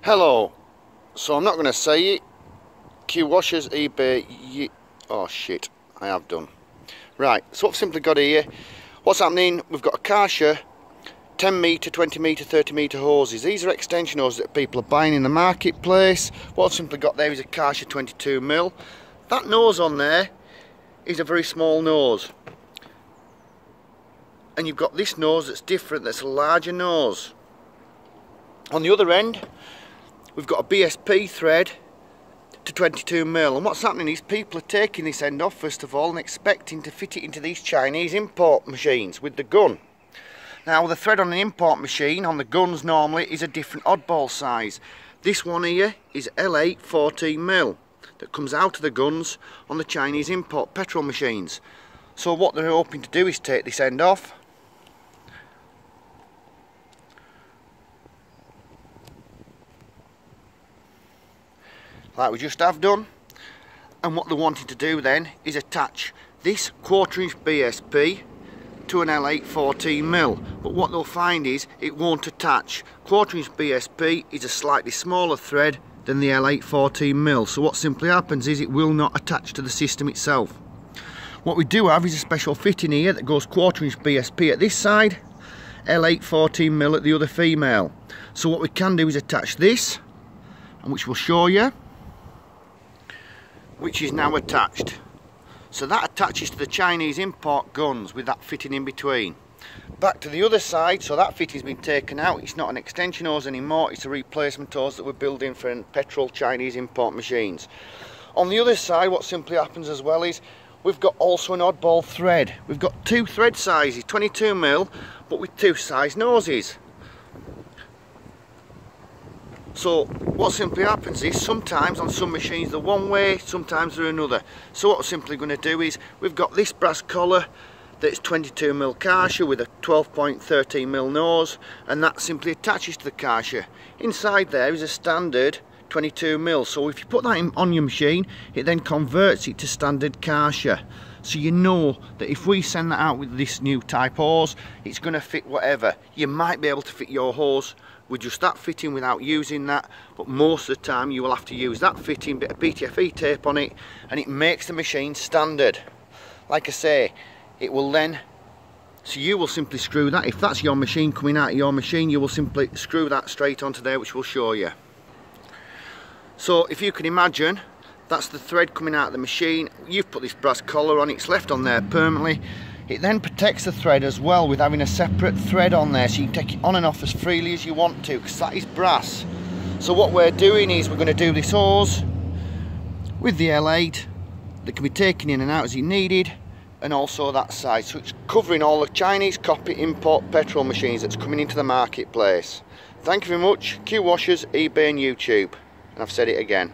Hello. So I'm not going to say it. QWASHERS, eBay. Oh shit, I have done. Right, so what I've simply got here, what's happening, we've got a Karcher 10 metre, 20 metre, 30 metre hoses. These are extension hoses that people are buying in the marketplace. What I've simply got there is a Karcher 22mm. That nose on there is a very small nose. And you've got this nose that's different, that's a larger nose. On the other end, we've got a BSP thread to 22mm, and what's happening is people are taking this end off first of all and expecting to fit it into these Chinese import machines with the gun. Now the thread on an import machine, on the guns normally, is a different oddball size. This one here is L8 14mm that comes out of the guns on the Chinese import petrol machines. So what they're hoping to do is take this end off, like we just have done, and what they're wanting to do then is attach this 1/4 inch BSP to an L8 14mm, but what they'll find is it won't attach. 1/4 inch BSP is a slightly smaller thread than the L8 14mm, so what simply happens is it will not attach to the system itself. What we do have is a special fitting here that goes 1/4 inch BSP at this side, L8 14mm at the other female. So what we can do is attach this, and which we'll show you, which is now attached. So that attaches to the Chinese import guns with that fitting in between. Back to the other side, so that fitting's been taken out. It's not an extension hose anymore, it's a replacement hose that we're building for Petrol Chinese import machines. On the other side, what simply happens as well is we've got also an oddball thread. We've got two thread sizes, 22mm, but with two size noses. So what simply happens is sometimes on some machines they're one way, sometimes they're another. So what we're simply going to do is we've got this brass collar that's 22mm Karcher with a 12.13mm nose, and that simply attaches to the Karcher. Inside there is a standard 22mm, so if you put that on your machine it then converts it to standard Karcher. So you know that if we send that out with this new type hose, it's going to fit whatever. You might be able to fit your hose with just that fitting without using that, but most of the time you will have to use that fitting, bit of BTFE tape on it, and it makes the machine standard. Like I say, it will then, so you will simply screw that, if that's your machine coming out of your machine, you will simply screw that straight onto there, which we'll show you. So if you can imagine, that's the thread coming out of the machine. You've put this brass collar on, it's left on there permanently. It then protects the thread as well with having a separate thread on there, so you can take it on and off as freely as you want to, because that is brass. So what we're doing is we're going to do this hose with the L8 that can be taken in and out as you needed, and also that side. So it's covering all the Chinese copy import petrol machines that's coming into the marketplace. Thank you very much. QWASHERS, eBay and YouTube. And I've said it again.